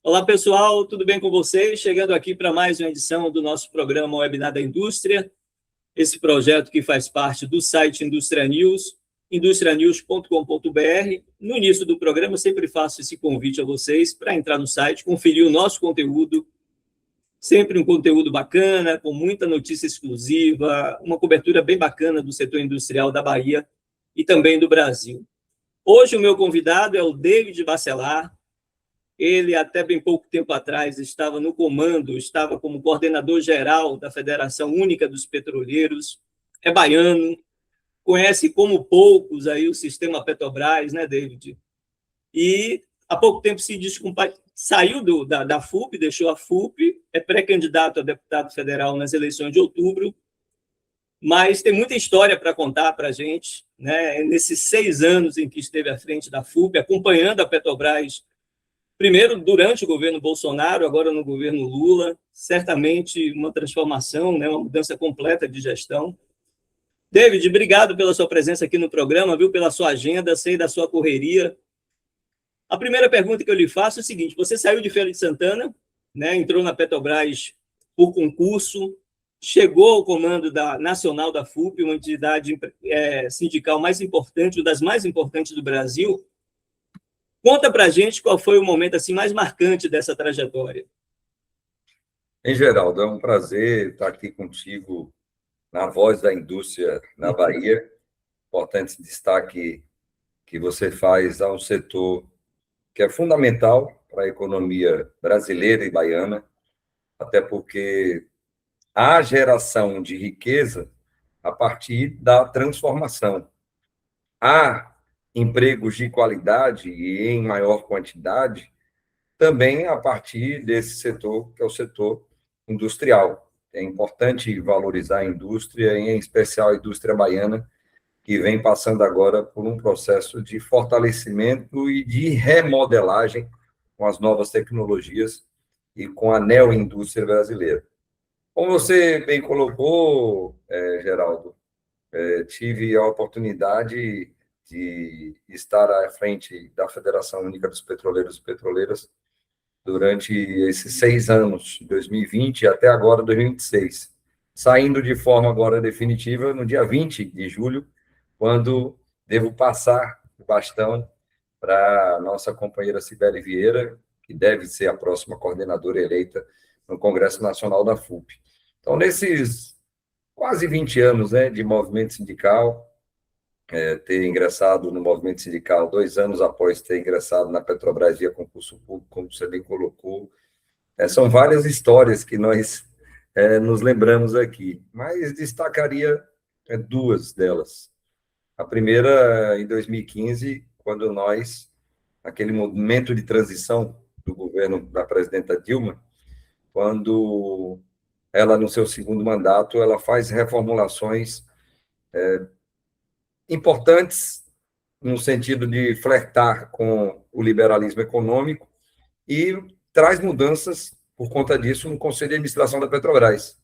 Olá, pessoal, tudo bem com vocês? Chegando aqui para mais uma edição do nosso programa Webinar da Indústria, esse projeto que faz parte do site Indústria News, industrianews.com.br. No início do programa, eu sempre faço esse convite a vocês para entrar no site, conferir o nosso conteúdo, sempre um conteúdo bacana, com muita notícia exclusiva, uma cobertura bem bacana do setor industrial da Bahia e também do Brasil. Hoje, o meu convidado é o David Bacelar. Ele, até bem pouco tempo atrás, estava no comando, estava como coordenador geral da Federação Única dos Petroleiros, é baiano, conhece como poucos aí o sistema Petrobras, né, David? E há pouco tempo saiu da FUP, deixou a FUP, é pré-candidato a deputado federal nas eleições de outubro, mas tem muita história para contar para a gente, né? Nesses 6 anos em que esteve à frente da FUP, acompanhando a Petrobras, primeiro durante o governo Bolsonaro, agora no governo Lula, certamente uma transformação, né, uma mudança completa de gestão. David, obrigado pela sua presença aqui no programa, viu, pela sua agenda, sei da sua correria. A primeira pergunta que eu lhe faço é o seguinte: você saiu de Feira de Santana, né, entrou na Petrobras por concurso, chegou ao comando nacional da FUP, uma entidade sindical mais importante, uma das mais importantes do Brasil. Conta para a gente qual foi o momento assim, mais marcante dessa trajetória. Em Geraldo, é um prazer estar aqui contigo na Voz da Indústria na Bahia. Importante destaque que você faz a um setor que é fundamental para a economia brasileira e baiana, até porque há geração de riqueza a partir da transformação. Há empregos de qualidade e em maior quantidade também a partir desse setor, que é o setor industrial. É importante valorizar a indústria, em especial a indústria baiana, que vem passando agora por um processo de fortalecimento e de remodelagem com as novas tecnologias e com a neoindústria brasileira. Como você bem colocou, Geraldo, tive a oportunidade de estar à frente da Federação Única dos Petroleiros e Petroleiras durante esses 6 anos, de 2020 até agora, 2026. Saindo de forma agora definitiva no dia 20 de julho, quando devo passar o bastão para a nossa companheira Cibele Vieira, que deve ser a próxima coordenadora eleita no Congresso Nacional da FUP. Então, nesses quase 20 anos, né, de movimento sindical, ter ingressado no movimento sindical 2 anos após ter ingressado na Petrobras via concurso público, como você bem colocou. São várias histórias que nós nos lembramos aqui, mas destacaria 2 delas. A primeira, em 2015, quando nós, aquele momento de transição do governo da presidenta Dilma, quando ela, no seu segundo mandato, ela faz reformulações importantes no sentido de flertar com o liberalismo econômico e traz mudanças, por conta disso, no Conselho de Administração da Petrobras.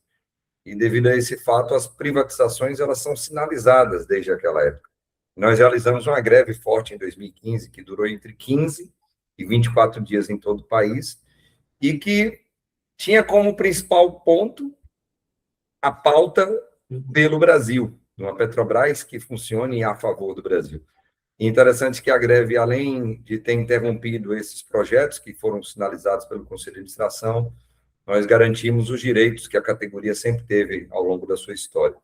E, devido a esse fato, as privatizações elas são sinalizadas desde aquela época. Nós realizamos uma greve forte em 2015, que durou entre 15 e 24 dias em todo o país, e que tinha como principal ponto a pauta pelo Brasil, uma Petrobras que funcione a favor do Brasil. Interessante que a greve, além de ter interrompido esses projetos que foram sinalizados pelo Conselho de Administração, nós garantimos os direitos que a categoria sempre teve ao longo da sua história.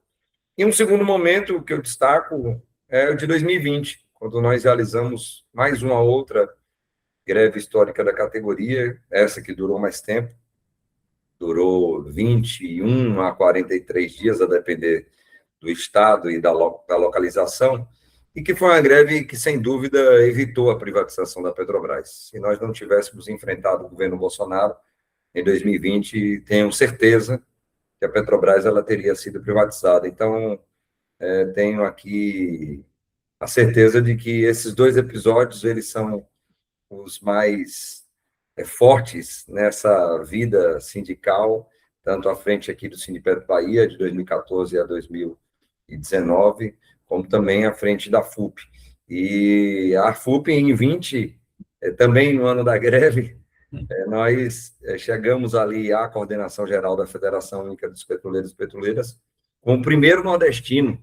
E um segundo momento que eu destaco é o de 2020, quando nós realizamos mais uma outra greve histórica da categoria, essa que durou mais tempo, durou 21 a 43 dias, a depender do estado e da localização, e que foi uma greve que, sem dúvida, evitou a privatização da Petrobras. Se nós não tivéssemos enfrentado o governo Bolsonaro em 2020, tenho certeza que a Petrobras ela teria sido privatizada. Então, tenho aqui a certeza de que esses 2 episódios eles são os mais fortes nessa vida sindical, tanto à frente aqui do Sindicato Bahia, de 2014 a 2019, como também à frente da FUP. E a FUP, em 20, também no ano da greve, Nós chegamos ali à coordenação geral da Federação Única dos Petroleiros e Petroleiras com o primeiro nordestino,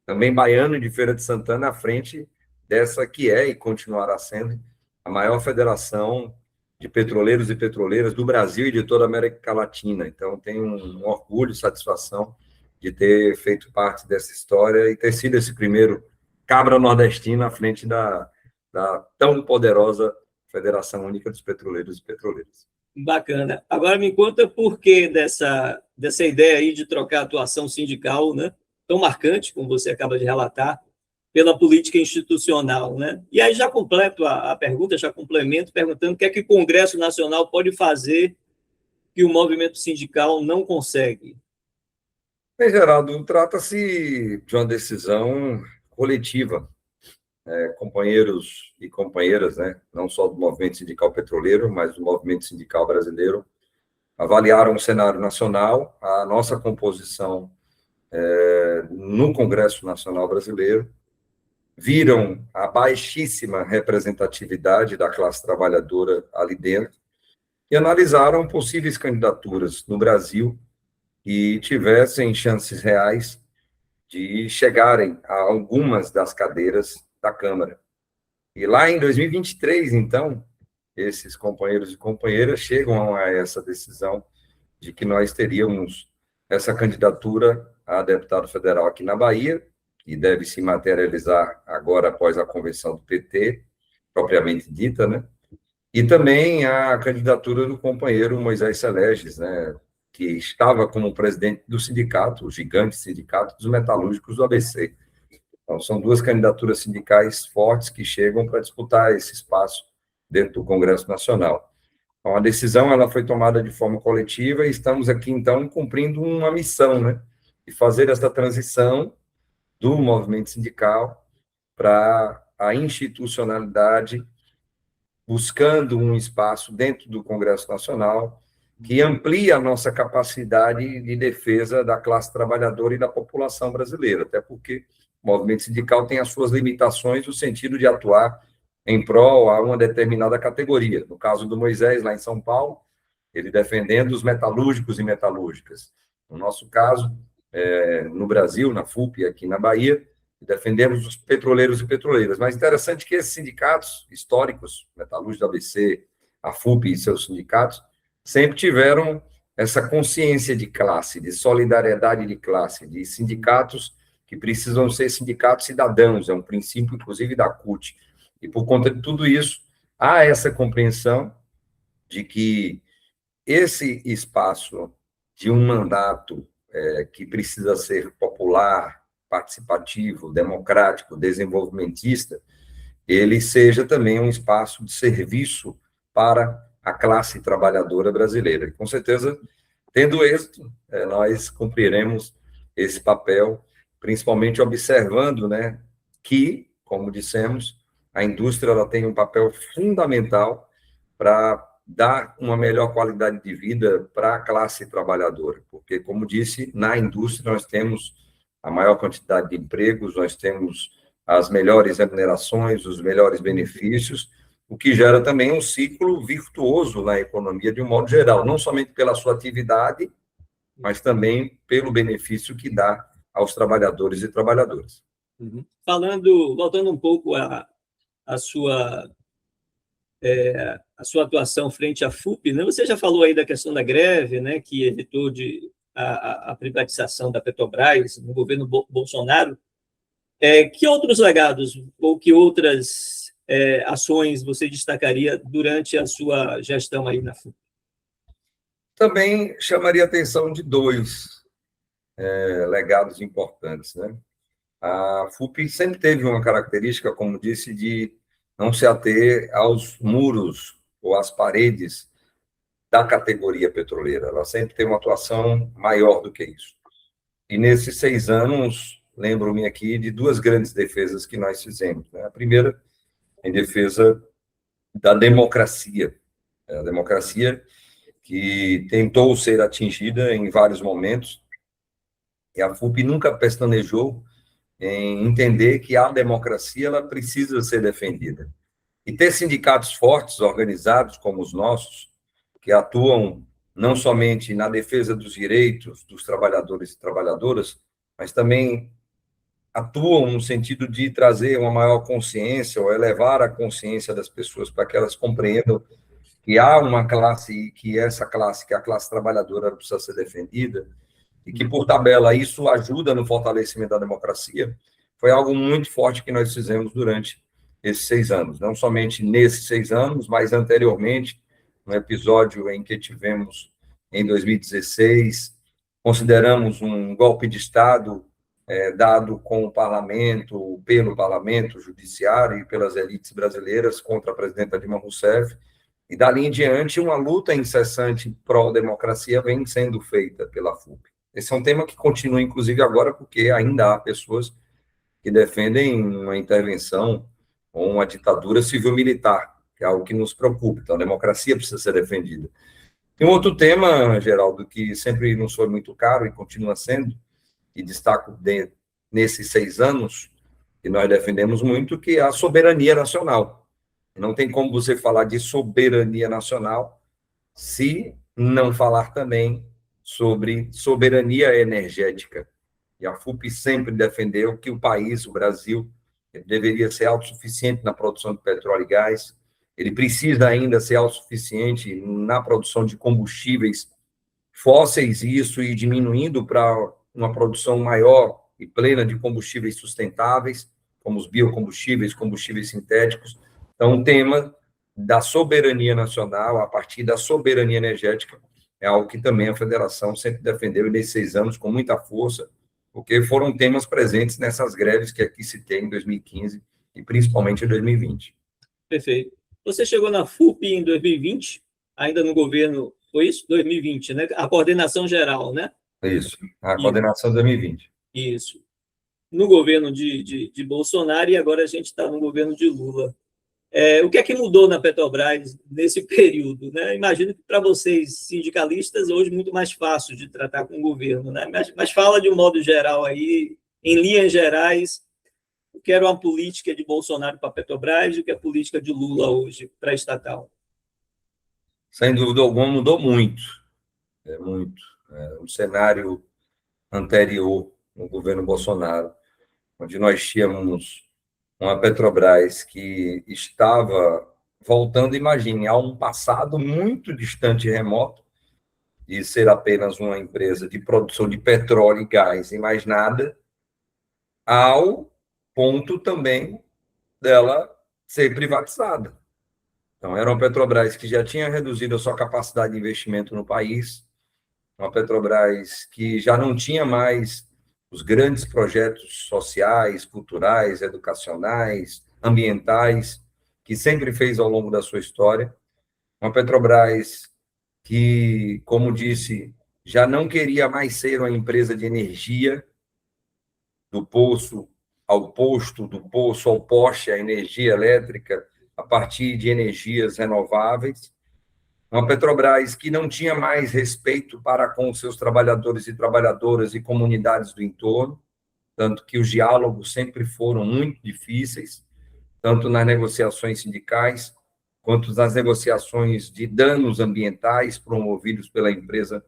também baiano de Feira de Santana, à frente dessa que é e continuará sendo a maior federação de petroleiros e petroleiras do Brasil e de toda a América Latina. Então, tenho um orgulho, satisfação de ter feito parte dessa história e ter sido esse primeiro cabra nordestino à frente da tão poderosa Federação Única dos Petroleiros e Petroleiras. Bacana. Agora me conta por que dessa ideia aí de trocar a atuação sindical, né, tão marcante, como você acaba de relatar, pela política institucional, né? E aí já completo a pergunta, já complemento perguntando o que é que o Congresso Nacional pode fazer que o movimento sindical não consegue. Bem, Geraldo, trata-se de uma decisão coletiva, companheiros e companheiras, né, não só do movimento sindical petroleiro, mas do movimento sindical brasileiro, avaliaram o cenário nacional, a nossa composição no Congresso Nacional Brasileiro, viram a baixíssima representatividade da classe trabalhadora ali dentro e analisaram possíveis candidaturas no Brasil que tivessem chances reais de chegarem a algumas das cadeiras da Câmara. E lá em 2023, então, esses companheiros e companheiras chegam a essa decisão de que nós teríamos essa candidatura a deputado federal aqui na Bahia, que deve se materializar agora após a convenção do PT, propriamente dita, né? E também a candidatura do companheiro Moisés Seleges, né, que estava como presidente do sindicato, o gigante sindicato dos metalúrgicos do ABC. Então, são duas candidaturas sindicais fortes que chegam para disputar esse espaço dentro do Congresso Nacional. Então, a decisão ela foi tomada de forma coletiva e estamos aqui, então, cumprindo uma missão, né, de fazer essa transição do movimento sindical para a institucionalidade, buscando um espaço dentro do Congresso Nacional que amplia a nossa capacidade de defesa da classe trabalhadora e da população brasileira, até porque o movimento sindical tem as suas limitações no sentido de atuar em prol a uma determinada categoria. No caso do Moisés, lá em São Paulo, ele defendendo os metalúrgicos e metalúrgicas. No nosso caso, no Brasil, na FUP, aqui na Bahia, defendemos os petroleiros e petroleiras. Mas interessante que esses sindicatos históricos, Metalúrgicos do ABC, a FUP e seus sindicatos, sempre tiveram essa consciência de classe, de solidariedade de classe, de sindicatos que precisam ser sindicatos cidadãos, é um princípio, inclusive, da CUT. E, por conta de tudo isso, há essa compreensão de que esse espaço de um mandato que precisa ser popular, participativo, democrático, desenvolvimentista, ele seja também um espaço de serviço para a classe trabalhadora brasileira. E, com certeza, tendo êxito, nós cumpriremos esse papel, principalmente observando, né, que, como dissemos, a indústria ela tem um papel fundamental para dar uma melhor qualidade de vida para a classe trabalhadora, porque, como disse, na indústria nós temos a maior quantidade de empregos, nós temos as melhores remunerações, os melhores benefícios, o que gera também um ciclo virtuoso na economia de um modo geral, não somente pela sua atividade, mas também pelo benefício que dá aos trabalhadores e trabalhadoras. Voltando um pouco à sua atuação frente à FUP, né? Você já falou aí da questão da greve, né, que evitou a privatização da Petrobras no governo Bolsonaro. Que outros legados ou que outras ações você destacaria durante a sua gestão aí na FUP? Também chamaria a atenção de dois legados importantes, né? A FUP sempre teve uma característica, como disse, de não se ater aos muros ou às paredes da categoria petroleira. Ela sempre tem uma atuação maior do que isso. E nesses 6 anos, lembro-me aqui de 2 grandes defesas que nós fizemos, né? A primeira, em defesa da democracia. A democracia que tentou ser atingida em vários momentos, e a FUP nunca pestanejou em entender que a democracia ela precisa ser defendida. E ter sindicatos fortes, organizados, como os nossos, que atuam não somente na defesa dos direitos dos trabalhadores e trabalhadoras, mas também atuam no sentido de trazer uma maior consciência ou elevar a consciência das pessoas para que elas compreendam que há uma classe e que essa classe, que é a classe trabalhadora, precisa ser defendida e que, por tabela, isso ajuda no fortalecimento da democracia, foi algo muito forte que nós fizemos durante esses 6 anos. Não somente nesses 6 anos, mas anteriormente, no episódio em que tivemos em 2016, consideramos um golpe de Estado dado com o parlamento, pelo parlamento, judiciário e pelas elites brasileiras contra a presidenta Dilma Rousseff, e dali em diante uma luta incessante pró-democracia vem sendo feita pela FUP. Esse é um tema que continua, inclusive, agora, porque ainda há pessoas que defendem uma intervenção ou uma ditadura civil-militar, que é algo que nos preocupa. Então, a democracia precisa ser defendida. E um outro tema, Geraldo, que sempre nos foi muito caro e continua sendo, e destaco nesses 6 anos, que nós defendemos muito, que é a soberania nacional. Não tem como você falar de soberania nacional se não falar também sobre soberania energética. E a FUP sempre defendeu que o país, o Brasil, deveria ser autossuficiente na produção de petróleo e gás, ele precisa ainda ser autossuficiente na produção de combustíveis fósseis, isso e diminuindo para uma produção maior e plena de combustíveis sustentáveis, como os biocombustíveis, combustíveis sintéticos. Então, o tema da soberania nacional, a partir da soberania energética, é algo que também a federação sempre defendeu, e nesses 6 anos, com muita força, porque foram temas presentes nessas greves que aqui se tem em 2015 e principalmente em 2020. Perfeito. Você chegou na FUP em 2020, ainda no governo, foi isso? 2020, né? A coordenação geral, né? Isso, a coordenação de 2020. Isso. No governo de Bolsonaro, e agora a gente está no governo de Lula. O que é que mudou na Petrobras nesse período, né? Imagino que para vocês, sindicalistas, hoje é muito mais fácil de tratar com o governo, né? Mas fala de um modo geral aí, em linhas gerais, o que era uma política de Bolsonaro para a Petrobras e o que é a política de Lula hoje para a estatal. Sem dúvida alguma, mudou muito. Muito. O cenário anterior, no governo Bolsonaro, onde nós tínhamos uma Petrobras que estava voltando, imagine, a um passado muito distante e remoto, de ser apenas uma empresa de produção de petróleo e gás e mais nada, ao ponto também dela ser privatizada. Então, era uma Petrobras que já tinha reduzido a sua capacidade de investimento no país, uma Petrobras que já não tinha mais os grandes projetos sociais, culturais, educacionais, ambientais, que sempre fez ao longo da sua história. Uma Petrobras que, como disse, já não queria mais ser uma empresa de energia, do poço ao posto, do poço ao poste, a energia elétrica, a partir de energias renováveis. Uma Petrobras que não tinha mais respeito para com seus trabalhadores e trabalhadoras e comunidades do entorno, tanto que os diálogos sempre foram muito difíceis, tanto nas negociações sindicais, quanto nas negociações de danos ambientais promovidos pela empresa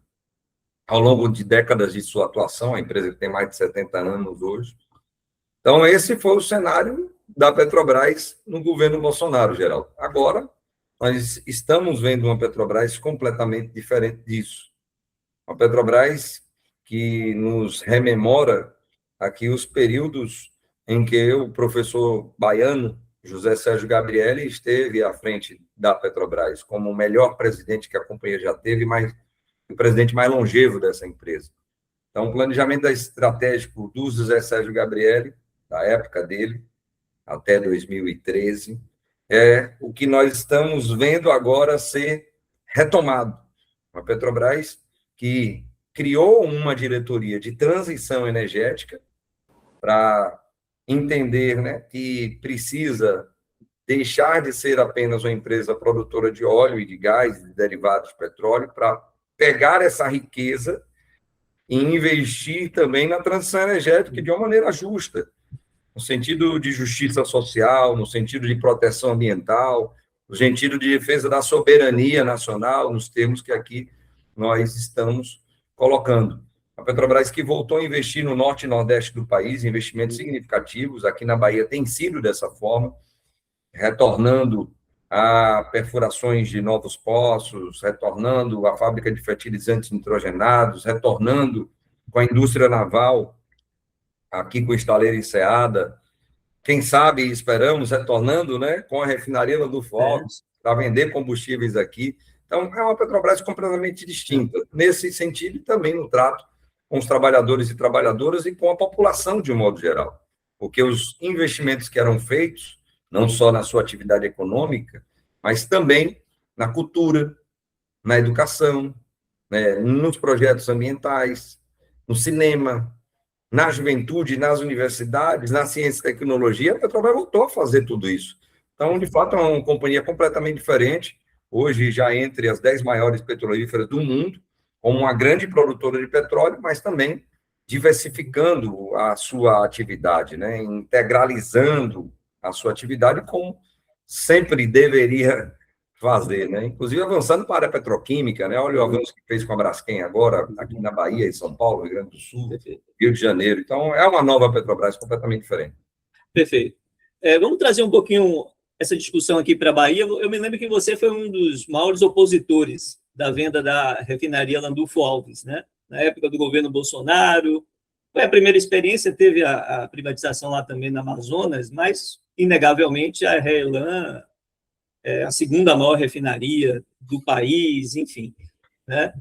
ao longo de décadas de sua atuação, a empresa que tem mais de 70 anos hoje. Então, esse foi o cenário da Petrobras no governo Bolsonaro, Geraldo. Agora, nós estamos vendo uma Petrobras completamente diferente disso. Uma Petrobras que nos rememora aqui os períodos em que o professor baiano, José Sérgio Gabrielli, esteve à frente da Petrobras como o melhor presidente que a companhia já teve, mas o presidente mais longevo dessa empresa. Então, o planejamento estratégico do José Sérgio Gabrielli, da época dele, até 2013, é o que nós estamos vendo agora ser retomado. Uma Petrobras que criou uma diretoria de transição energética para entender, né, que precisa deixar de ser apenas uma empresa produtora de óleo e de gás, de derivados de petróleo, para pegar essa riqueza e investir também na transição energética de uma maneira justa, no sentido de justiça social, no sentido de proteção ambiental, no sentido de defesa da soberania nacional, nos termos que aqui nós estamos colocando. A Petrobras que voltou a investir no norte e nordeste do país, investimentos significativos, aqui na Bahia tem sido dessa forma, retornando a perfurações de novos poços, retornando a fábrica de fertilizantes nitrogenados, retornando com a indústria naval, aqui com o estaleiro Enseada, quem sabe, esperamos, retornando, né, com a refinaria Landulfo Alves, para vender combustíveis aqui. Então, é uma Petrobras completamente distinta, nesse sentido, e também no trato com os trabalhadores e trabalhadoras e com a população de um modo geral. Porque os investimentos que eram feitos, não só na sua atividade econômica, mas também na cultura, na educação, né, nos projetos ambientais, no cinema, na juventude, nas universidades, na ciência e tecnologia, a Petrobras voltou a fazer tudo isso. Então, de fato, é uma companhia completamente diferente, hoje já entre as 10 maiores petrolíferas do mundo, como uma grande produtora de petróleo, mas também diversificando a sua atividade, né, integralizando a sua atividade como sempre deveria fazer, né? Inclusive avançando para a petroquímica, né? Olha o avanço que fez com a Braskem agora, aqui na Bahia, em São Paulo, Rio Grande do Sul, Rio de Janeiro. Então, é uma nova Petrobras completamente diferente. Perfeito. Vamos trazer um pouquinho essa discussão aqui para a Bahia. Eu me lembro que você foi um dos maiores opositores da venda da refinaria Landulfo Alves, né? Na época do governo Bolsonaro. Foi a primeira experiência, teve a privatização lá também na Amazonas, mas, inegavelmente, a RLAM é a segunda maior refinaria do país, enfim. Né?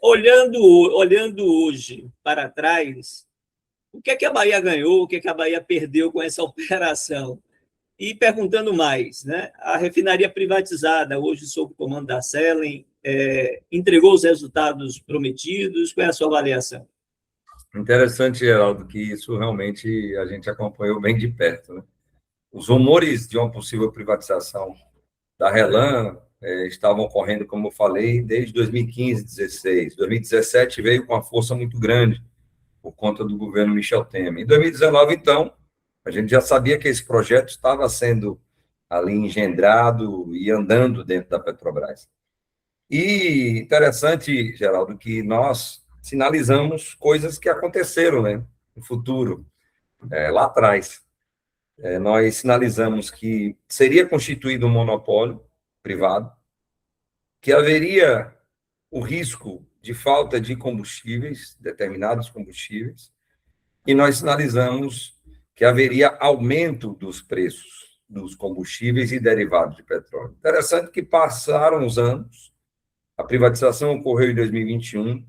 Olhando hoje para trás, o que é que a Bahia ganhou, o que é que a Bahia perdeu com essa operação? E perguntando mais, né? A refinaria privatizada, hoje sob o comando da Selen, entregou os resultados prometidos? Qual é a sua avaliação? Interessante, Geraldo, que isso realmente a gente acompanhou bem de perto, né? Os rumores de uma possível privatização da RLAM estavam ocorrendo, como eu falei, desde 2015, 2016. 2017 veio com uma força muito grande por conta do governo Michel Temer. Em 2019, então, a gente já sabia que esse projeto estava sendo ali engendrado e andando dentro da Petrobras. E interessante, Geraldo, que nós sinalizamos coisas que aconteceram, né, no futuro, lá atrás. Nós sinalizamos que seria constituído um monopólio privado, que haveria o risco de falta de combustíveis, determinados combustíveis, e nós sinalizamos que haveria aumento dos preços dos combustíveis e derivados de petróleo. Interessante que passaram os anos, a privatização ocorreu em 2021,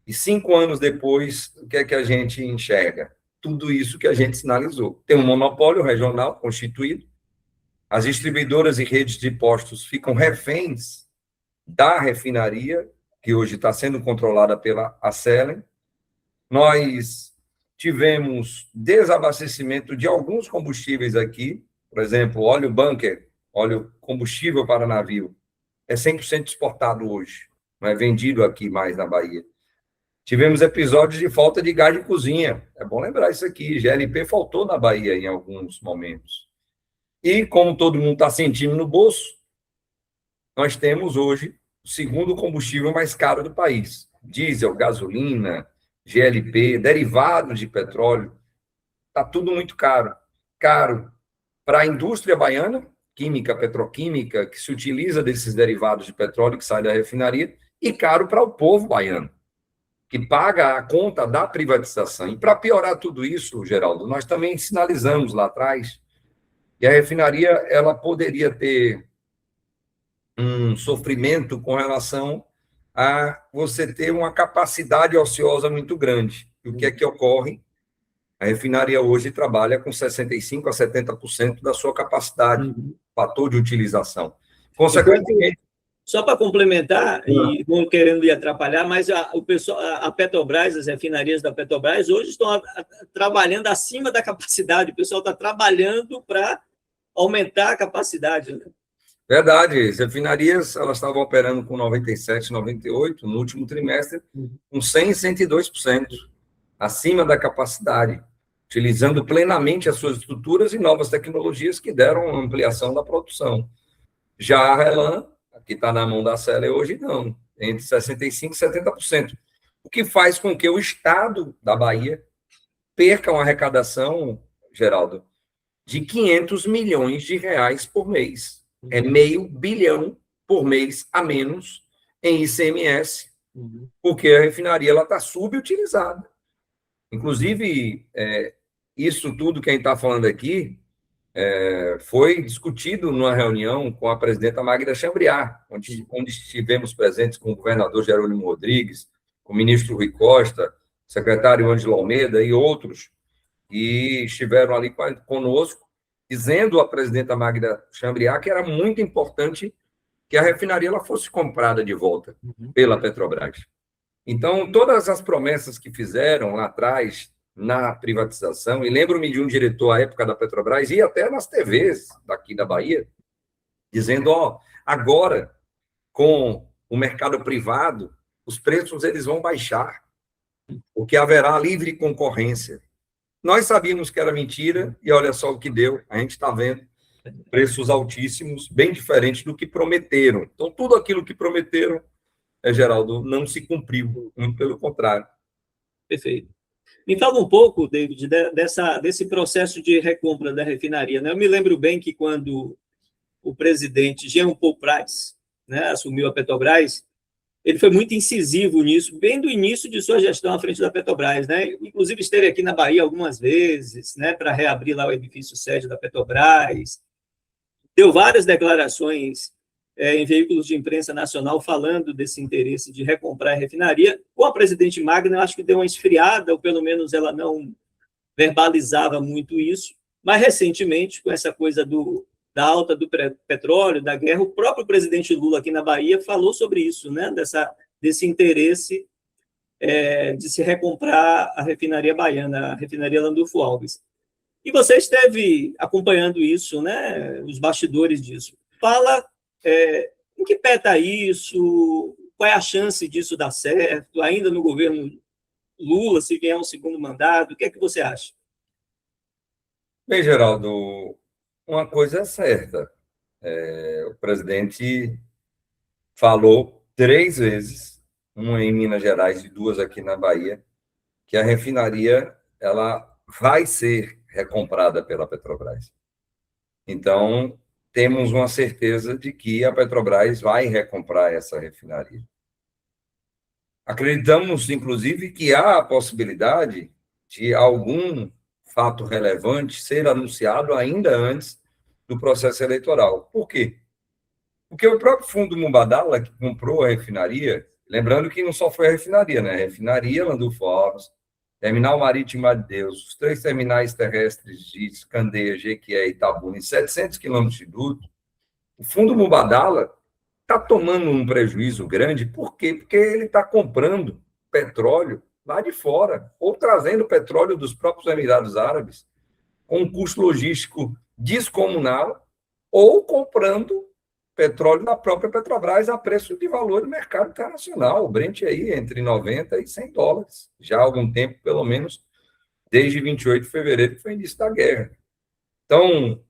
e 5 anos depois, o que é que a gente enxerga? Tudo isso que a gente sinalizou. Tem um monopólio regional constituído, as distribuidoras e redes de postos ficam reféns da refinaria, que hoje está sendo controlada pela Selen. Nós tivemos desabastecimento de alguns combustíveis aqui, por exemplo, óleo bunker, óleo combustível para navio, é 100% exportado hoje, não é vendido aqui mais na Bahia. Tivemos episódios de falta de gás de cozinha. É bom lembrar isso aqui. GLP faltou na Bahia em alguns momentos. E, como todo mundo está sentindo no bolso, nós temos hoje o segundo combustível mais caro do país. Diesel, gasolina, GLP, derivados de petróleo. Está tudo muito caro. Caro para a indústria baiana, química, petroquímica, que se utiliza desses derivados de petróleo que sai da refinaria, e caro para o povo baiano, que paga a conta da privatização. E para piorar tudo isso, Geraldo, nós também sinalizamos lá atrás que a refinaria ela poderia ter um sofrimento com relação a você ter uma capacidade ociosa muito grande. E o que é que ocorre? A refinaria hoje trabalha com 65% a 70% da sua capacidade, fator de utilização. Consequentemente, só para complementar, e não querendo lhe atrapalhar, mas o pessoal, a Petrobras, as refinarias da Petrobras, hoje estão trabalhando acima da capacidade. O pessoal está trabalhando para aumentar a capacidade. Né? Verdade. As refinarias elas estavam operando com 97%, 98% no último trimestre, com 100%, 102%, acima da capacidade. utilizando plenamente as suas estruturas e novas tecnologias que deram ampliação da produção. Já a RLAM, que está na mão da CELE hoje, não, entre 65% e 70%, o que faz com que o Estado da Bahia perca uma arrecadação, Geraldo, de 500 milhões de reais por mês. É R$500 milhão por mês a menos em ICMS, porque a refinaria está subutilizada. Inclusive, isso tudo que a gente está falando aqui foi discutido numa reunião com a presidenta Magda Chambriard, onde estivemos presentes com o governador Jerônimo Rodrigues, com o ministro Rui Costa, secretário Ângelo Almeida e outros, e estiveram ali conosco, dizendo à presidenta Magda Chambriard que era muito importante que a refinaria ela fosse comprada de volta pela Petrobras. Então, todas as promessas que fizeram lá atrás na privatização, e lembro-me de um diretor à época da Petrobras, e até nas TVs daqui da Bahia, dizendo, agora, com o mercado privado, os preços eles vão baixar, porque haverá livre concorrência. Nós sabíamos que era mentira, e olha só o que deu, a gente está vendo preços altíssimos, bem diferentes do que prometeram. Então, tudo aquilo que prometeram, Geraldo, não se cumpriu, muito pelo contrário. Perfeito. Me fala um pouco, David, desse processo de recompra da refinaria, né? Eu me lembro bem que quando o presidente Jean Paul Prats, né, assumiu a Petrobras, ele foi muito incisivo nisso, bem do início de sua gestão à frente da Petrobras, né? Inclusive esteve aqui na Bahia algumas vezes, né, para reabrir lá o edifício sede da Petrobras. Deu várias declarações em veículos de imprensa nacional falando desse interesse de recomprar a refinaria. Com a presidente Magda, eu acho que deu uma esfriada, ou pelo menos ela não verbalizava muito isso, mas recentemente, com essa coisa da alta do petróleo, da guerra, o próprio presidente Lula aqui na Bahia falou sobre isso, né? Desse interesse de se recomprar a refinaria baiana, a refinaria Landulfo Alves. E você esteve acompanhando isso, né? Os bastidores disso. Fala em que pé está isso, qual é a chance disso dar certo, ainda no governo Lula, se vier um segundo mandato, o que é que você acha? Bem, Geraldo, uma coisa é certa, o presidente falou 3 vezes, uma em Minas Gerais e 2 aqui na Bahia, que a refinaria ela vai ser recomprada pela Petrobras. Então, temos uma certeza de que a Petrobras vai recomprar essa refinaria. Acreditamos, inclusive, que há a possibilidade de algum fato relevante ser anunciado ainda antes do processo eleitoral. Por quê? Porque o próprio Fundo Mubadala, que comprou a refinaria, lembrando que não só foi a refinaria, né? A refinaria Landulfo Alves, Terminal Marítimo de Deus, os 3 terminais terrestres de Candeia, Jequié e Itabuna, em 700 quilômetros de duto, o Fundo Mubadala está tomando um prejuízo grande. Por quê? Porque ele está comprando petróleo lá de fora, ou trazendo petróleo dos próprios Emirados Árabes, com um custo logístico descomunal, ou comprando petróleo da própria Petrobras a preço de valor do mercado internacional. O Brent aí entre 90 e 100 dólares, já há algum tempo, pelo menos desde 28 de fevereiro, que foi o início da guerra. Então,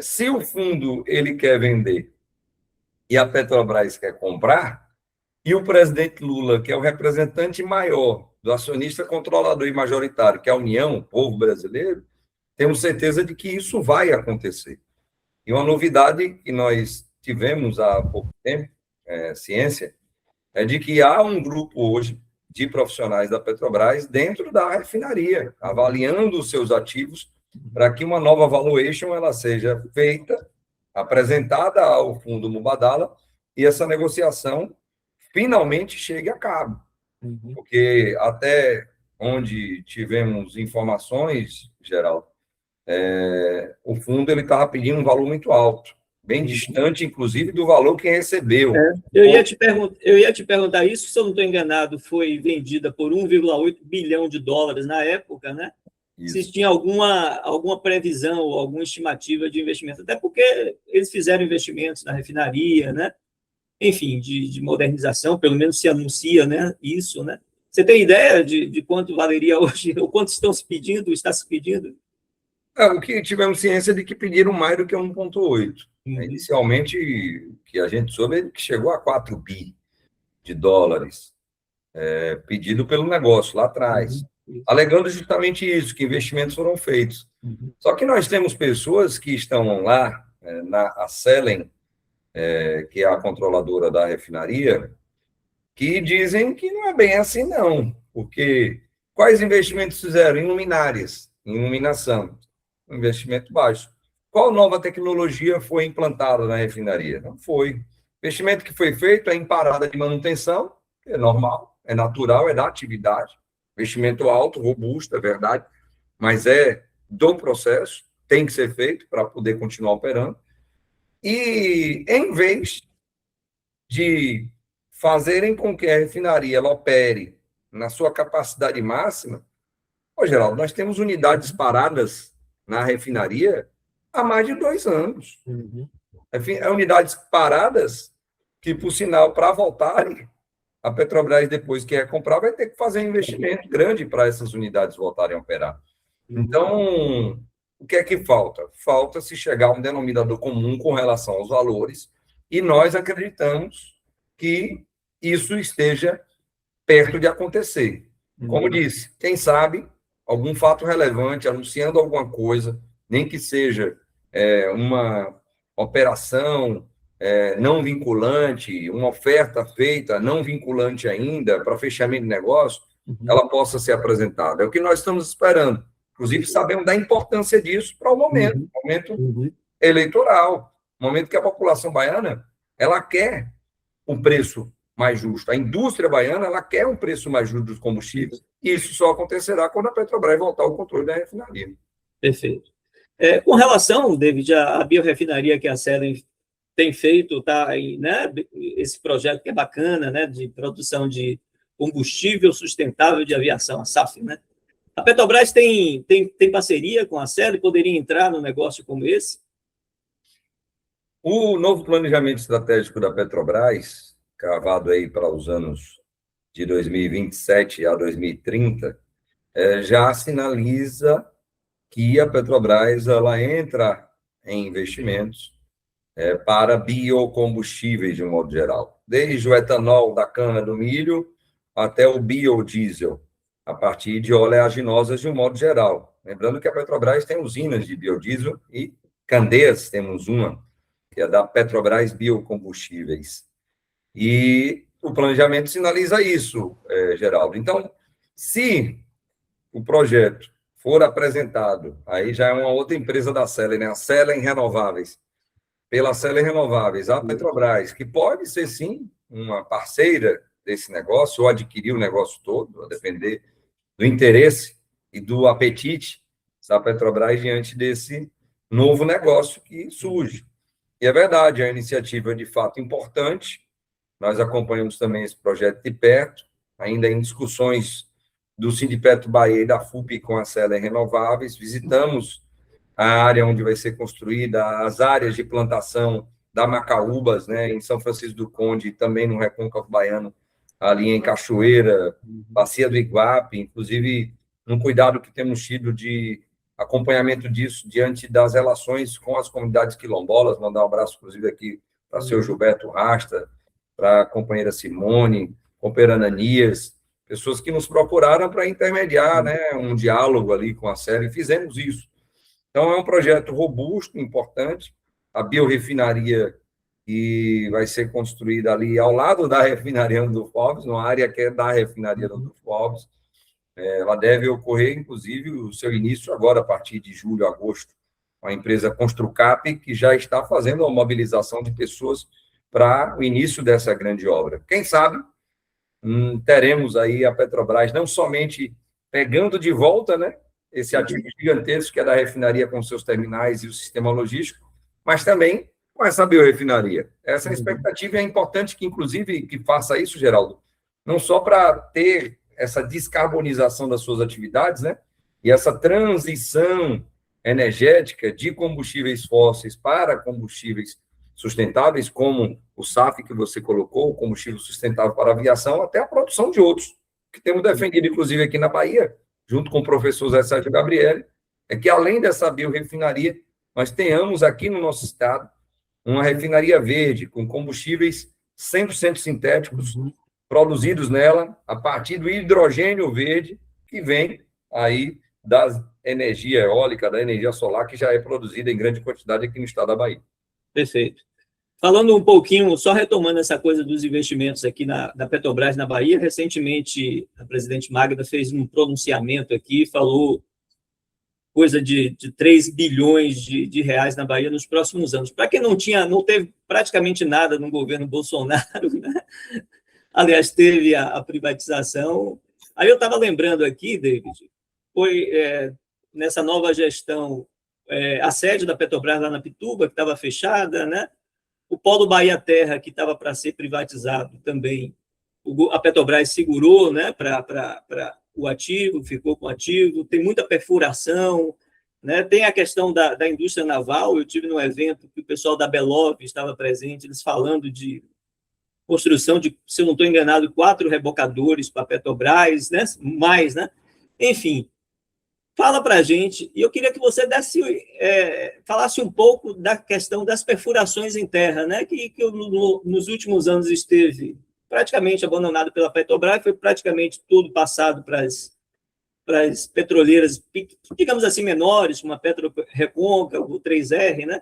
se o fundo ele quer vender e a Petrobras quer comprar, e o presidente Lula, que é o representante maior do acionista controlador e majoritário, que é a União, o povo brasileiro, temos certeza de que isso vai acontecer. E uma novidade que nós tivemos há pouco tempo, ciência, é de que há um grupo hoje de profissionais da Petrobras dentro da refinaria, avaliando os seus ativos para que uma nova valuation ela seja feita, apresentada ao Fundo Mubadala, e essa negociação finalmente chegue a cabo. Porque até onde tivemos informações, Geraldo, o fundo ele estava pedindo um valor muito alto, bem distante, inclusive, do valor que recebeu. Eu ia te perguntar isso, se eu não estou enganado, foi vendida por 1,8 bilhão de dólares na época, né? Isso. Se tinha alguma previsão ou alguma estimativa de investimento, até porque eles fizeram investimentos na refinaria, né? Enfim, de modernização, pelo menos se anuncia, né? Isso, né? Você tem ideia de quanto valeria hoje, ou quanto estão se pedindo, está se pedindo? O que tivemos ciência de que pediram mais do que 1,8. Inicialmente, o que a gente soube é que chegou a 4 bi de dólares, pedido pelo negócio lá atrás, alegando justamente isso, que investimentos foram feitos. Só que nós temos pessoas que estão lá, a Selen, que é a controladora da refinaria, que dizem que não é bem assim, não, porque quais investimentos fizeram? Em luminárias, em iluminação, investimento baixo. Qual nova tecnologia foi implantada na refinaria? Não foi. O investimento que foi feito é em parada de manutenção, que é normal, é natural, é da atividade. Investimento alto, robusto, é verdade, mas é do processo, tem que ser feito para poder continuar operando. E, em vez de fazerem com que a refinaria ela opere na sua capacidade máxima, Geraldo, nós temos unidades paradas na refinaria há mais de 2 anos. Unidades paradas que, por sinal, para voltarem, a Petrobras, depois que comprar, vai ter que fazer um investimento grande para essas unidades voltarem a operar. Então, o que é que falta? Falta se chegar a um denominador comum com relação aos valores, e nós acreditamos que isso esteja perto de acontecer. Como disse, quem sabe algum fato relevante, anunciando alguma coisa, nem que seja uma operação não vinculante, uma oferta feita não vinculante ainda para fechamento de negócio, ela possa ser apresentada. É o que nós estamos esperando. Inclusive, sabemos da importância disso para o momento eleitoral, momento que a população baiana ela quer um preço mais justo. A indústria baiana ela quer um preço mais justo dos combustíveis. E isso só acontecerá quando a Petrobras voltar ao controle da refinaria. Perfeito. Com relação, David, à biorrefinaria que a Selen tem feito, tá aí, né, esse projeto que é bacana, né, de produção de combustível sustentável de aviação, a SAF, né? A Petrobras tem parceria com a Selen, poderia entrar num negócio como esse? O novo planejamento estratégico da Petrobras, cravado aí para os anos de 2027 a 2030, já sinaliza que a Petrobras ela entra em investimentos para biocombustíveis de um modo geral, desde o etanol da cana do milho até o biodiesel, a partir de oleaginosas de um modo geral. Lembrando que a Petrobras tem usinas de biodiesel e Candeias, temos uma, que é da Petrobras Biocombustíveis. E o planejamento sinaliza isso, Geraldo. Então, se o projeto for apresentado, aí já é uma outra empresa da Selen, né? A Selen Renováveis, pela Selen Renováveis, a Petrobras, que pode ser, sim, uma parceira desse negócio, ou adquirir o negócio todo, a depender do interesse e do apetite da Petrobras diante desse novo negócio que surge. E é verdade, a iniciativa é de fato importante, nós acompanhamos também esse projeto de perto, ainda em discussões do Sindipeto Bahia e da FUP com a Selen Renováveis, visitamos a área onde vai ser construída, as áreas de plantação da Macaúbas, né, em São Francisco do Conde, também no Recôncavo Baiano, ali em Cachoeira, Bacia do Iguape, inclusive um cuidado que temos tido de acompanhamento disso diante das relações com as comunidades quilombolas, mandar um abraço, inclusive, aqui para o seu Gilberto Rasta, para a companheira Simone, companheira Ananias, pessoas que nos procuraram para intermediar, né, um diálogo ali com a Selen, e fizemos isso. Então, é um projeto robusto, importante. A biorefinaria que vai ser construída ali ao lado da refinaria do Forbes, numa área que é da refinaria do Forbes. Ela deve ocorrer, inclusive, o seu início agora, a partir de julho, agosto, com a empresa Construcap, que já está fazendo a mobilização de pessoas para o início dessa grande obra. Quem sabe teremos aí a Petrobras não somente pegando de volta, né, esse ativo gigantesco que é da refinaria com seus terminais e o sistema logístico, mas também com essa biorefinaria. Essa expectativa é importante que, inclusive, que faça isso, Geraldo, não só para ter essa descarbonização das suas atividades, né, e essa transição energética de combustíveis fósseis para combustíveis sustentáveis, como o SAF que você colocou, o combustível sustentável para a aviação, até a produção de outros, que temos defendido, inclusive, aqui na Bahia, junto com o professor Zé Sérgio Gabriele, é que, além dessa biorefinaria, nós tenhamos aqui no nosso estado uma refinaria verde, com combustíveis 100% sintéticos, produzidos nela a partir do hidrogênio verde, que vem aí da energia eólica, da energia solar, que já é produzida em grande quantidade aqui no estado da Bahia. Perfeito. Falando um pouquinho, só retomando essa coisa dos investimentos aqui da Petrobras na Bahia, recentemente a presidente Magda fez um pronunciamento aqui, falou coisa de 3 bilhões de reais na Bahia nos próximos anos. Para quem não teve praticamente nada no governo Bolsonaro, né? Aliás, teve a privatização. Aí eu estava lembrando aqui, David, foi nessa nova gestão, a sede da Petrobras lá na Pituba, que estava fechada, né? O Polo Bahia Terra, que estava para ser privatizado também, a Petrobras segurou, né, para o ativo, ficou com o ativo, tem muita perfuração, né? Tem a questão da indústria naval. Eu tive num evento que o pessoal da Belov estava presente, eles falando de construção de, se eu não estou enganado, 4 rebocadores para a Petrobras, né? Mais, né? Enfim, fala para a gente, e eu queria que você falasse um pouco da questão das perfurações em terra, né? Que nos últimos anos esteve praticamente abandonado pela Petrobras, foi praticamente todo passado para as petroleiras, digamos assim, menores, como a Petro Recôncavo, o 3R, né?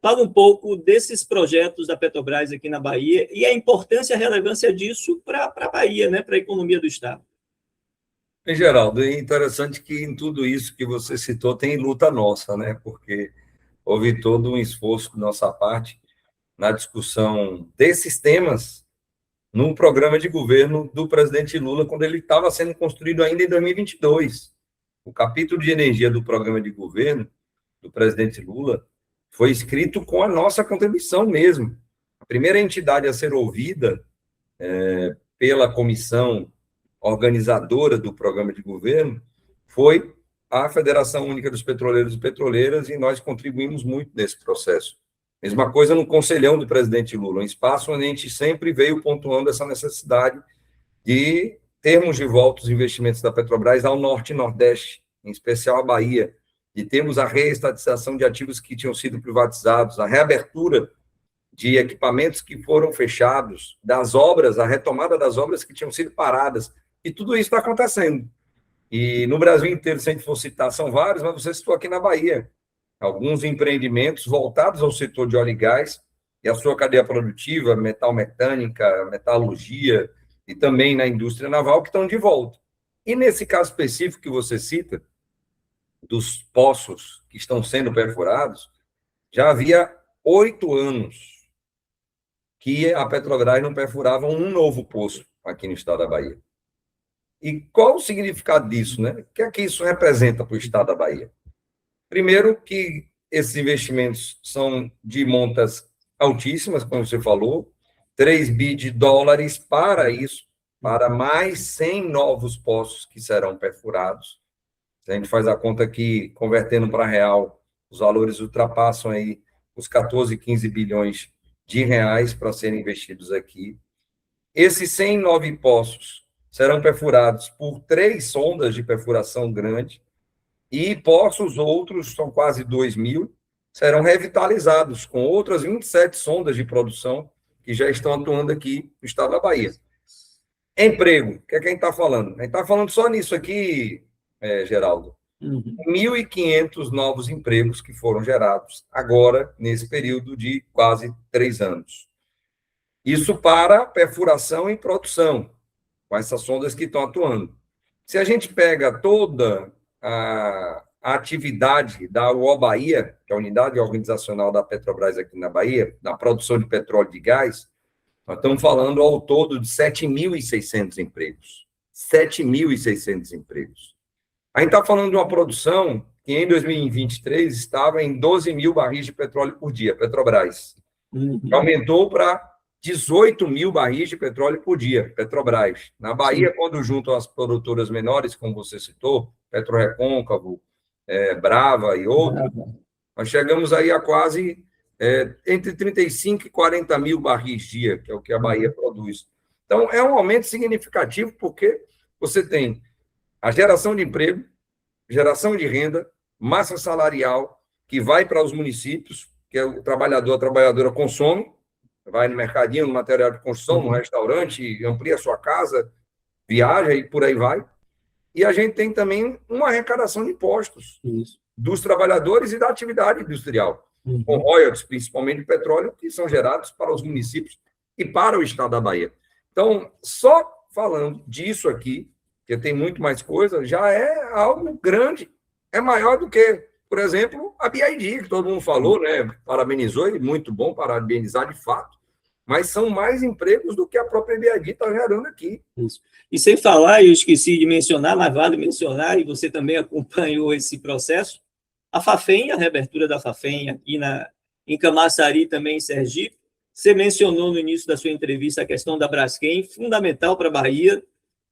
Fala um pouco desses projetos da Petrobras aqui na Bahia e a importância e a relevância disso para a Bahia, né? Para a economia do Estado. Geraldo, é interessante que em tudo isso que você citou tem luta nossa, né? Porque houve todo um esforço de nossa parte na discussão desses temas no programa de governo do presidente Lula, quando ele estava sendo construído ainda em 2022. O capítulo de energia do programa de governo do presidente Lula foi escrito com a nossa contribuição mesmo. A primeira entidade a ser ouvida pela comissão organizadora do programa de governo foi a Federação Única dos Petroleiros e Petroleiras, e nós contribuímos muito nesse processo. Mesma coisa no conselhão do presidente Lula, um espaço onde a gente sempre veio pontuando essa necessidade de termos de volta os investimentos da Petrobras ao norte e nordeste, em especial a Bahia, de termos a reestatização de ativos que tinham sido privatizados, a reabertura de equipamentos que foram fechados, das obras, a retomada das obras que tinham sido paradas, e tudo isso está acontecendo. E no Brasil inteiro, se a gente for citar, são vários, mas você citou aqui na Bahia alguns empreendimentos voltados ao setor de óleo e gás e a sua cadeia produtiva, metal mecânica, metalurgia e também na indústria naval, que estão de volta. E nesse caso específico que você cita, dos poços que estão sendo perfurados, já havia 8 anos que a Petrobras não perfurava um novo poço aqui no estado da Bahia. E qual o significado disso, né? O que é que isso representa para o estado da Bahia? Primeiro, que esses investimentos são de montas altíssimas, como você falou, 3 bi de dólares para isso, para mais 100 novos poços que serão perfurados. Se a gente faz a conta aqui, convertendo para real, os valores ultrapassam aí os 14, 15 bilhões de reais para serem investidos aqui. Esses 109 poços serão perfurados por 3 sondas de perfuração grande, e poços outros, são quase 2.000, serão revitalizados com outras 27 sondas de produção que já estão atuando aqui no estado da Bahia. Emprego, o que é que a gente está falando? A gente está falando só nisso aqui, Geraldo. 1.500 novos empregos que foram gerados agora, nesse período de quase 3 anos. Isso para perfuração e produção, com essas sondas que estão atuando. Se a gente pega toda a atividade da UO Bahia, que é a unidade organizacional da Petrobras aqui na Bahia, na produção de petróleo e de gás, nós estamos falando ao todo de 7.600 empregos. 7.600 empregos. A gente está falando de uma produção que em 2023 estava em 12 mil barris de petróleo por dia, Petrobras. Aumentou para 18 mil barris de petróleo por dia, Petrobras. Na Bahia, quando juntam as produtoras menores, como você citou, Petro Recôncavo, Brava e outros, nós chegamos aí a quase entre 35 e 40 mil barris dia, que é o que a Bahia produz. Então, é um aumento significativo, porque você tem a geração de emprego, geração de renda, massa salarial, que vai para os municípios, que é o trabalhador, a trabalhadora consome, vai no mercadinho, no material de construção, no restaurante, amplia a sua casa, viaja e por aí vai. E a gente tem também uma arrecadação de impostos dos trabalhadores e da atividade industrial, com royalties, principalmente de petróleo, que são gerados para os municípios e para o estado da Bahia. Então, só falando disso aqui, que tem muito mais coisa, já é algo grande. É maior do que, por exemplo, a BID, que todo mundo falou, né? Parabenizou, e muito bom parabenizar de fato, mas são mais empregos do que a própria BID está gerando aqui. Isso. E sem falar, eu esqueci de mencionar, mas vale mencionar, e você também acompanhou esse processo, a Fafem, a reabertura da Fafem aqui em Camaçari, também em Sergipe. Você mencionou no início da sua entrevista a questão da Braskem, fundamental para a Bahia,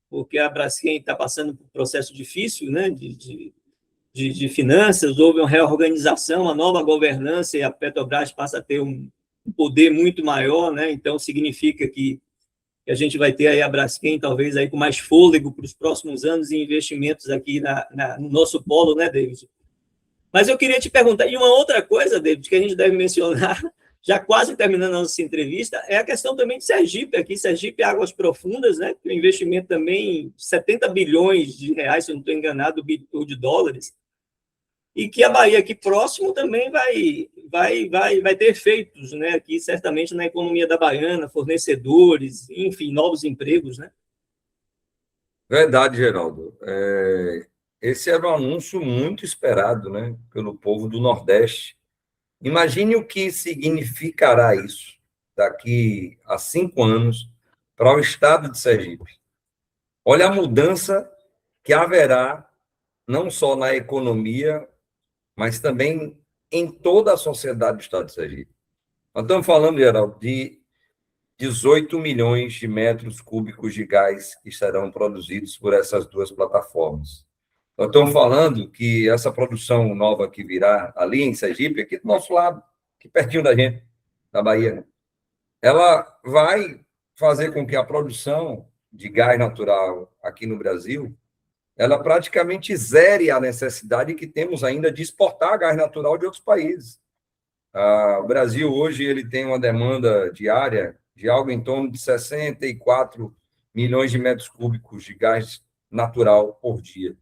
porque a Braskem está passando por um processo difícil, né, de finanças, houve uma reorganização, uma nova governança, e a Petrobras passa a ter um poder muito maior, né, então significa que a gente vai ter aí a Braskem, talvez, aí com mais fôlego para os próximos anos e investimentos aqui no nosso polo, né, David? Mas eu queria te perguntar, e uma outra coisa, David, que a gente deve mencionar, já quase terminando a nossa entrevista, é a questão também de Sergipe, aqui, Sergipe Águas Profundas, né, o investimento também, 70 bilhões de reais, se eu não estou enganado, ou de dólares, e que a Bahia aqui próximo também vai ter efeitos, né, aqui certamente na economia da Baiana, fornecedores, enfim, novos empregos, né? Verdade, Geraldo. Esse era um anúncio muito esperado, né, pelo povo do Nordeste. Imagine o que significará isso daqui a 5 anos para o estado de Sergipe. Olha a mudança que haverá, não só na economia, mas também em toda a sociedade do estado de Sergipe. Nós estamos falando, Geraldo, de 18 milhões de metros cúbicos de gás que serão produzidos por essas duas plataformas. Nós estamos falando que essa produção nova que virá ali em Sergipe, aqui do nosso lado, aqui pertinho da gente, da Bahia, ela vai fazer com que a produção de gás natural aqui no Brasil, ela praticamente zere a necessidade que temos ainda de exportar gás natural de outros países. O Brasil hoje ele tem uma demanda diária de algo em torno de 64 milhões de metros cúbicos de gás natural por dia.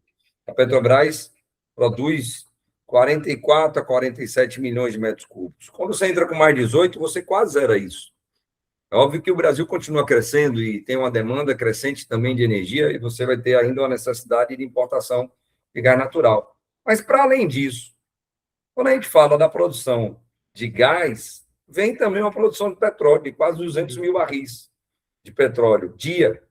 A Petrobras produz 44 a 47 milhões de metros cúbicos. Quando você entra com mais 18, você quase zera isso. É óbvio que o Brasil continua crescendo e tem uma demanda crescente também de energia, e você vai ter ainda uma necessidade de importação de gás natural. Mas, para além disso, quando a gente fala da produção de gás, vem também uma produção de petróleo, de quase 200 mil barris de petróleo dia.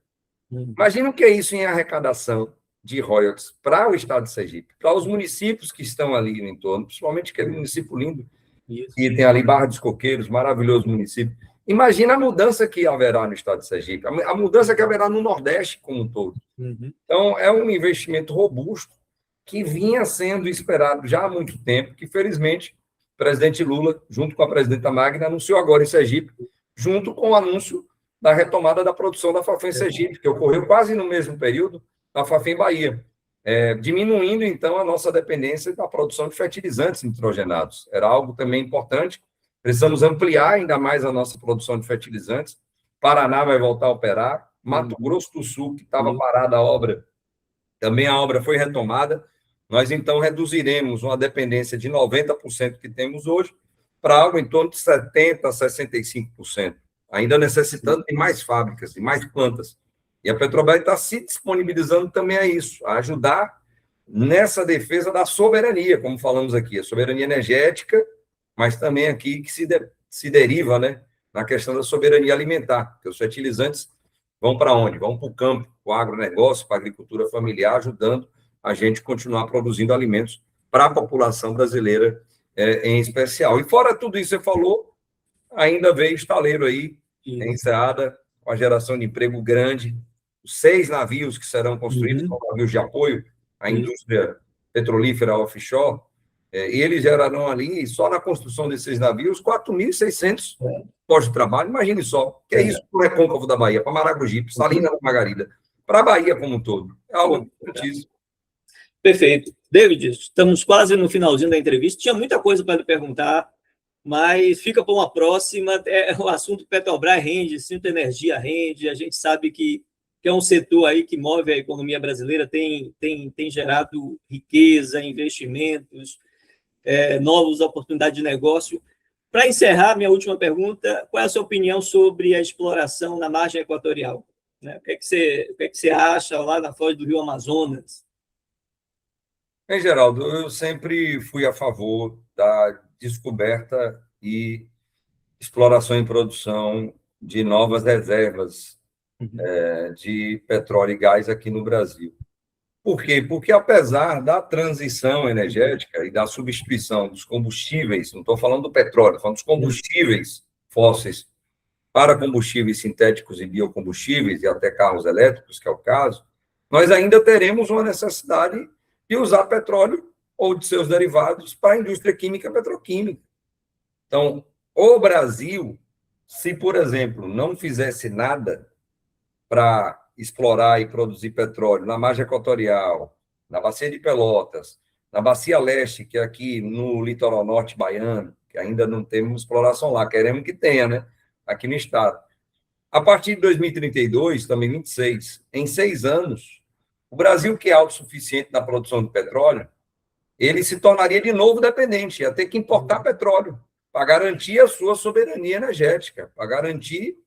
Imagina o que é isso em arrecadação de royalties para o estado de Sergipe, para os municípios que estão ali no entorno, principalmente aquele município lindo, que tem ali Barra dos Coqueiros, maravilhoso município. Imagina a mudança que haverá no estado de Sergipe, a mudança que haverá no Nordeste como um todo. Então, é um investimento robusto que vinha sendo esperado já há muito tempo, que, felizmente, o presidente Lula, junto com a presidenta Magna, anunciou agora em Sergipe, junto com o anúncio da retomada da produção da Fafem Sergipe, que ocorreu quase no mesmo período da Fafem Bahia, diminuindo, então, a nossa dependência da produção de fertilizantes nitrogenados. Era algo também importante. Precisamos ampliar ainda mais a nossa produção de fertilizantes. Paraná vai voltar a operar. Mato Grosso do Sul, que estava parada a obra, também a obra foi retomada. Nós, então, reduziremos uma dependência de 90% que temos hoje para algo em torno de 70% a 65%, ainda necessitando de mais fábricas, de mais plantas. E a Petrobras está se disponibilizando também a isso, a ajudar nessa defesa da soberania, como falamos aqui, a soberania energética, mas também aqui que se deriva, né, na questão da soberania alimentar, porque os fertilizantes vão para onde? Vão para o campo, para o agronegócio, para a agricultura familiar, ajudando a gente continuar produzindo alimentos para a população brasileira em especial. E fora tudo isso que você falou, ainda veio estaleiro aí, em Enseada, com a geração de emprego grande, os 6 navios que serão construídos, com navios de apoio à indústria petrolífera offshore, e eles gerarão ali, só na construção desses navios, 4.600 postos de trabalho. Imagine só, que é isso para o recôncavo da Bahia, para Maragogipe, Salina da Margarida, para a Bahia como um todo. É algo importantíssimo. Perfeito. David, estamos quase no finalzinho da entrevista. Tinha muita coisa para lhe perguntar, mas fica para uma próxima. O assunto Petrobras rende, Sinto Energia rende. A gente sabe que é um setor aí que move a economia brasileira, tem gerado riqueza, investimentos, novas oportunidades de negócio. Para encerrar, minha última pergunta, qual é a sua opinião sobre a exploração na margem equatorial? Né? O que é que você acha lá na foz do Rio Amazonas? Bem, Geraldo, eu sempre fui a favor da descoberta e exploração e produção de novas reservas de petróleo e gás aqui no Brasil. Por quê? Porque, apesar da transição energética e da substituição dos combustíveis, não estou falando do petróleo, estou falando dos combustíveis fósseis para combustíveis sintéticos e biocombustíveis, e até carros elétricos, que é o caso, nós ainda teremos uma necessidade de usar petróleo ou de seus derivados para a indústria química e petroquímica. Então, o Brasil, se, por exemplo, não fizesse nada para explorar e produzir petróleo na margem equatorial, na Bacia de Pelotas, na Bacia Leste, que é aqui no litoral norte baiano, que ainda não temos exploração lá, queremos que tenha, né? Aqui no estado. A partir de 2032, também 26, em 6 anos, o Brasil, que é autossuficiente na produção de petróleo, ele se tornaria de novo dependente, ia ter que importar petróleo para garantir a sua soberania energética, para garantir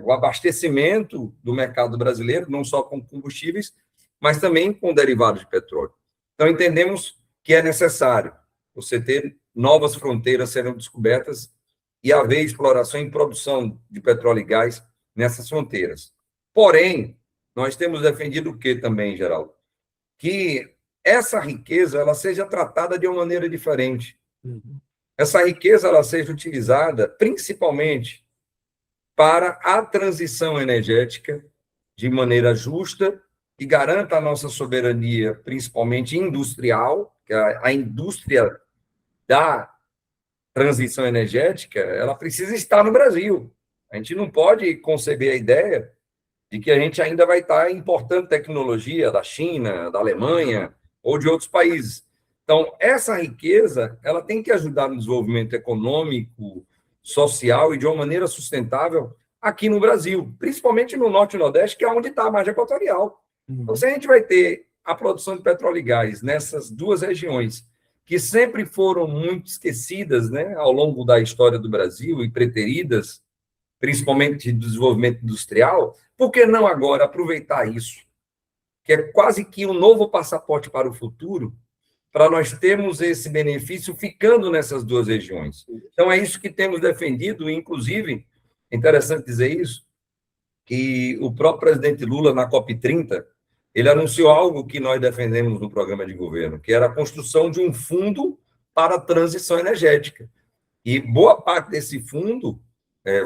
o abastecimento do mercado brasileiro, não só com combustíveis, mas também com derivados de petróleo. Então, entendemos que é necessário você ter novas fronteiras serem descobertas e haver exploração e produção de petróleo e gás nessas fronteiras. Porém, nós temos defendido o que também, Geraldo? Que essa riqueza ela seja tratada de uma maneira diferente. Essa riqueza ela seja utilizada principalmente para a transição energética de maneira justa e garanta a nossa soberania, principalmente industrial, que a indústria da transição energética, ela precisa estar no Brasil. A gente não pode conceber a ideia de que a gente ainda vai estar importando tecnologia da China, da Alemanha ou de outros países. Então, essa riqueza, ela tem que ajudar no desenvolvimento econômico, social e de uma maneira sustentável aqui no Brasil, principalmente no Norte e Nordeste, que é onde está a margem equatorial. Então, se a gente vai ter a produção de petróleo e gás nessas duas regiões, que sempre foram muito esquecidas, né, ao longo da história do Brasil e preteridas, principalmente do desenvolvimento industrial, por que não agora aproveitar isso, que é quase que um novo passaporte para o futuro, para nós termos esse benefício ficando nessas duas regiões. Então, é isso que temos defendido, inclusive, é interessante dizer isso, que o próprio presidente Lula, na COP30, ele anunciou algo que nós defendemos no programa de governo, que era a construção de um fundo para a transição energética. E boa parte desse fundo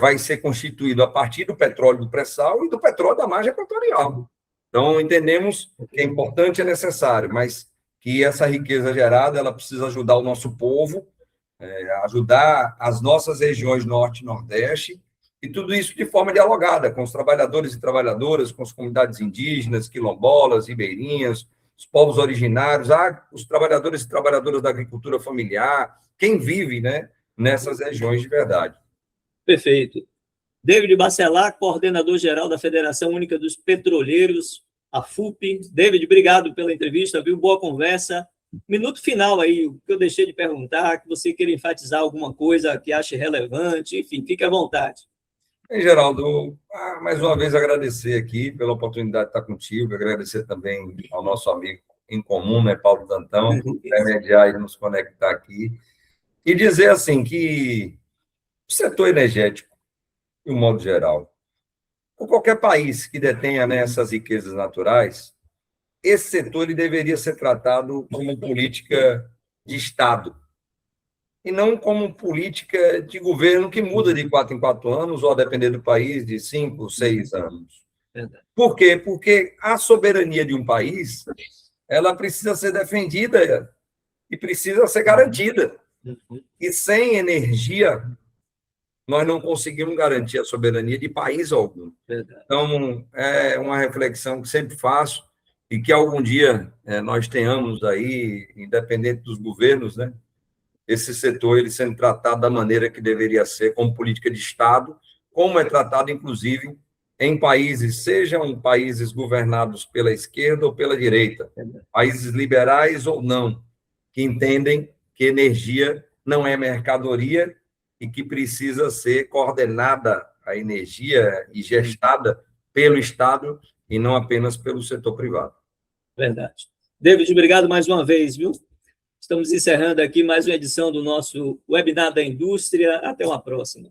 vai ser constituído a partir do petróleo do pré-sal e do petróleo da margem equatorial. Então, entendemos que é importante, é necessário, mas que essa riqueza gerada ela precisa ajudar o nosso povo, ajudar as nossas regiões norte e nordeste, e tudo isso de forma dialogada com os trabalhadores e trabalhadoras, com as comunidades indígenas, quilombolas, ribeirinhas, os povos originários, os trabalhadores e trabalhadoras da agricultura familiar, quem vive, né, nessas regiões de verdade. Perfeito. David Bacelar, coordenador-geral da Federação Única dos Petroleiros, a FUP. David, obrigado pela entrevista, viu? Boa conversa. Minuto final aí, o que eu deixei de perguntar, que você queira enfatizar alguma coisa que ache relevante, enfim, fique à vontade. Geraldo, mais uma vez agradecer aqui pela oportunidade de estar contigo, agradecer também ao nosso amigo em comum, né, Paulo Dantão, por intermediar e nos conectar aqui, e dizer assim que o setor energético, de um modo geral, ou qualquer país que detenha, né, essas riquezas naturais, esse setor ele deveria ser tratado como política de Estado, e não como política de governo que muda de 4 em 4 anos, ou, a depender do país, de 5, 6 anos. Por quê? Porque a soberania de um país ela precisa ser defendida e precisa ser garantida. E sem energia nós não conseguimos garantir a soberania de país algum. Verdade. Então, é uma reflexão que sempre faço e que algum dia nós tenhamos aí, independente dos governos, né, esse setor ele sendo tratado da maneira que deveria ser, como política de Estado, como é tratado, inclusive, em países, sejam países governados pela esquerda ou pela direita, países liberais ou não, que entendem que energia não é mercadoria e que precisa ser coordenada a energia e gestada pelo Estado e não apenas pelo setor privado. Verdade. David, obrigado mais uma vez, viu? Estamos encerrando aqui mais uma edição do nosso webinar da indústria. Até uma próxima.